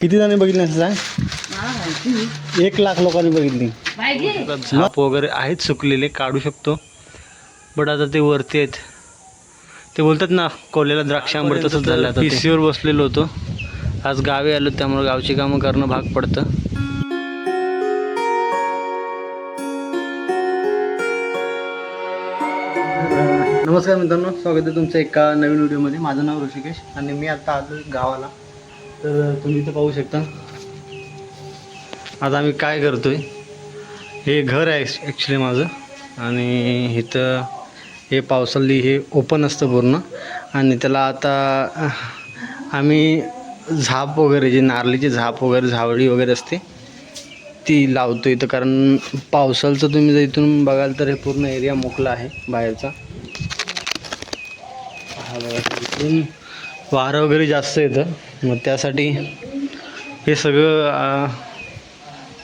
किती जणांनी बघितली असं सांग? 1,00,000 लोकांनी बघितली. झाप वगैरे आहेत सुकलेले, काढू शकतो. बट आता ते वरती आहेत. ते बोलतात ना कोल्याला द्राक्षांबर, तसंच झालं. आता पीसीवर बसलेलो होतो. आज गावी आलो, त्यामुळे गावची कामं करणं भाग पडतं. नमस्कार मित्रांनो, स्वागत आहे तुमचं एका नवीन व्हिडिओमध्ये. माझं नाव ऋषिकेश आणि मी आता आलो गावाला. तर तुम्ही इथं पाहू शकता. आता आम्ही काय करतोय, हे घर आहे ॲक्च्युली माझं. आणि इथं हे पावसाळी हे ओपन असतं पूर्ण. आणि त्याला आता आम्ही झाप वगैरे, जे नारळीची झाप वगैरे, झावळी वगैरे असते ती लावतो इथं. कारण पावसाळचं तुम्ही जर इथून बघाल तर हे पूर्ण एरिया मोकळा आहे बाहेरचा. हा बघा, इथून वारं वगैरे जास्त येतं. मग त्यासाठी हे सगळं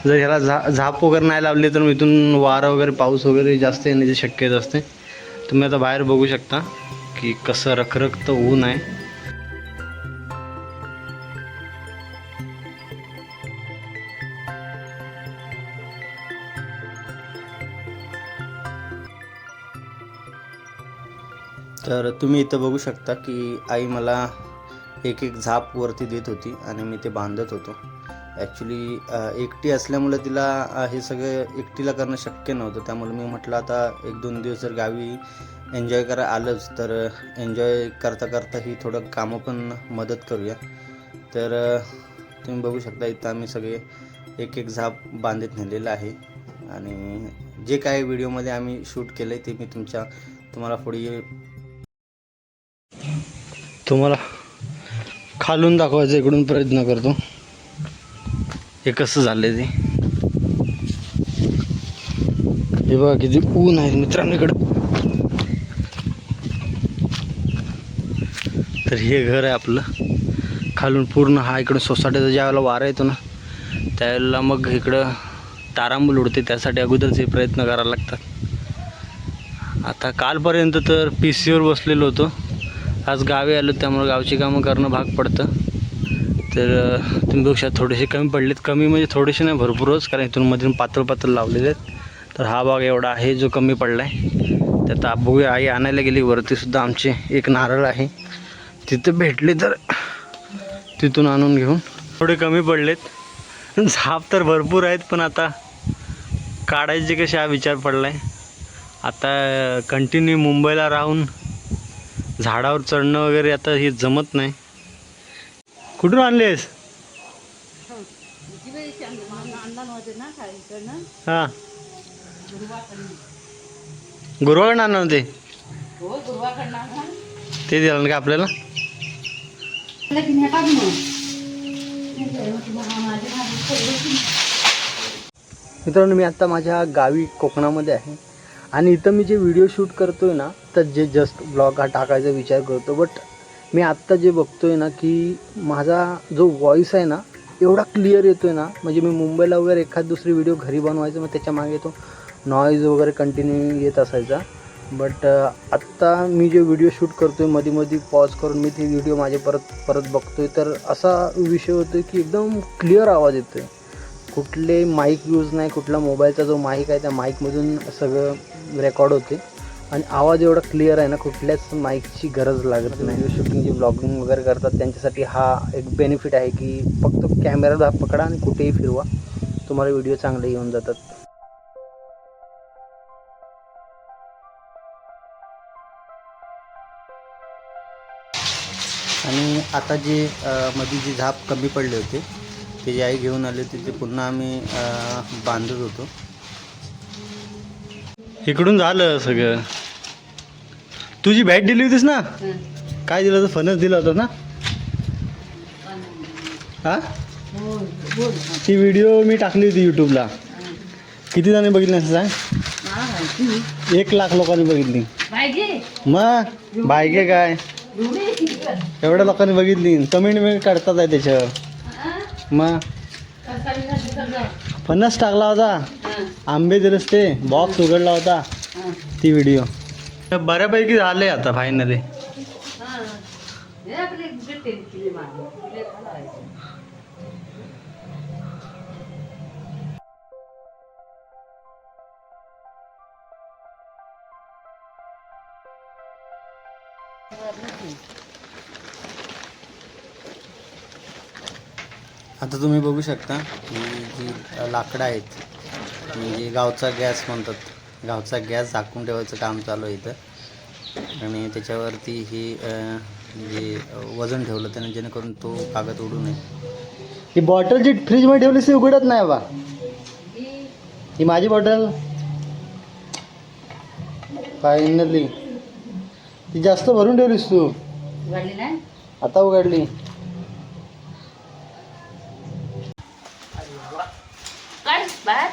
जर ह्याला झाप वगैरे नाही लावली तर इथून वारं वगैरे, पाऊस वगैरे जास्त येण्याची शक्यता असते. तुम्ही आता बाहेर बघू शकता की कसं रखरखतं ऊन आहे. तर तुम्ही इथं बघू शकता की आई मला एक एक झाप वरती देत होती आणि मी ते बांधत होतो. ॲक्च्युली एकटी असल्यामुळे तिला हे सगळं एकटीला करणं शक्य नव्हतं. त्यामुळे मी म्हटलं आता 1-2 दिवस जर गावी एन्जॉय करायला आलंच तर एन्जॉय करता करता ही थोडं कामं पण मदत करूया. तर तुम्ही बघू शकता इथं आम्ही सगळे एक एक झाप बांधत नेलेलं आहे. आणि जे काही व्हिडिओमध्ये आम्ही शूट केलं आहे ते मी तुम्हाला पुढे खालून दाखवायचा इकडून प्रयत्न करतो. हे कसं झालं ते, हे बघा किती ऊन आहे मित्रांनो इकडं. तर हे घर आहे आपलं. खालून पूर्ण हा इकडं सोसायटीचा ज्यावेळेला वारा येतो ना त्यावेळेला मग इकडं तारांबूल उडते. त्यासाठी अगोदरच हे प्रयत्न करायला लागतात. आता कालपर्यंत तर पीसीवर बसलेलो होतो. आज गावी आलो, त्यामुळे गावची कामं करणं भाग पडतं. तर तुम्ही बघू शकता थोडेसे कमी पडलेत. कमी म्हणजे थोडेसे नाही, भरपूरच. कारण इथून मधून पातळ लावलेले आहेत. तर हा भाग एवढा आहे जो कमी पडला आहे. त्यात बघूया, आई आणायला गेली. वरतीसुद्धा आमचे एक नारळ आहे, तिथे भेटले तर तिथून आणून घेऊन. थोडे कमी पडलेत. झाप तर भरपूर आहेत, पण आता काढायचे कसे हा विचार पडला आहे. आता कंटिन्यू मुंबईला राहून झाडावर चढणं वगैरे आता हे जमत नाही. कुठून आणलेस? हां, गुरुवाकडनं आणणार होते ते दिलं का आपल्याला? मित्रांनो, मी आत्ता माझ्या गावी कोकणामध्ये आहे. आणि इथं मी जे व्हिडिओ शूट करतोय ना, तर जे जस्ट ब्लॉग हा टाकायचा विचार करतो. बट मी आत्ता जे बघतोय ना की माझा जो व्हॉईस आहे ना एवढा क्लिअर येतोय ना, म्हणजे मी मुंबईला वगैरे एखाद दुसरी व्हिडिओ घरी बनवायचं, मग त्याच्या मागे तो नॉईज वगैरे कंटिन्यू येत असायचा. बट आत्ता मी जे व्हिडिओ शूट करतोय मध्ये पॉज करून मी ती व्हिडिओ माझे परत बघतोय, तर असा विषय होतो की एकदम क्लिअर आवाज येतोय. कुठले माईक यूज नाही, कुठला मोबाईलचा जो माईक आहे त्या माईकमधून सगळं रेकॉर्ड होते. आणि आवाज एवढा क्लिअर आहे ना, कुठल्याच माईकची गरज लागत नाही. व्हिडिओ शूटिंग जे ब्लॉगिंग वगैरे करतात त्यांच्यासाठी हा एक बेनिफिट आहे की फक्त कॅमेरा पकडा आणि कुठेही फिरवा, तुम्हाला व्हिडिओ चांगले येऊन जातात. आणि आता जे मध्ये जी झाप कमी पडले होते ते जे आई घेऊन आले होते ते पुन्हा आम्ही बांधत होतो. इकडून झालं सगळं. तुझी भेट दिली होतीस ना, काय दिलं होतं? फणस दिला होता ना. हा, ती व्हिडिओ मी टाकली होती यूट्यूबला. किती जणांनी बघितली असं सांग? 1,00,000 लोकांनी बघितली. मग बायके काय एवढ्या लोकांनी बघितली. कमेंट काढतात आहे त्याच्यावर. मग फणस टाकला होता, आंबे दिलेस, ते बॉक्स उघडला होता, ती व्हिडिओ. बऱ्यापैकी झाले आता फायनली. आता तुम्ही बघू शकता ही जी लाकडं आहेत, म्हणजे गावचा गॅस म्हणतात, गावचा गॅस झाकून ठेवायचं काम चालू आहे इथं. आणि त्याच्यावरती ही जे वजन ठेवलं त्याने, जेणेकरून तो कागद उडू नये. ही बॉटल जी फ्रीजमध्ये ठेवलीस ती उघडत नाही बा. ही माझी बॉटल फायनली ती जास्त भरून ठेवलीस तू. उघडली नाही आता उघडली. काय बाहेर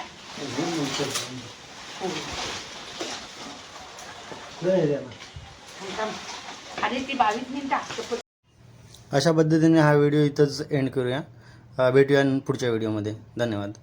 आणि ती 22 मिनिटं. अशा पद्धतीने हा व्हिडिओ इथंच एंड करूया. भेटूया पुढच्या व्हिडिओमध्ये. धन्यवाद.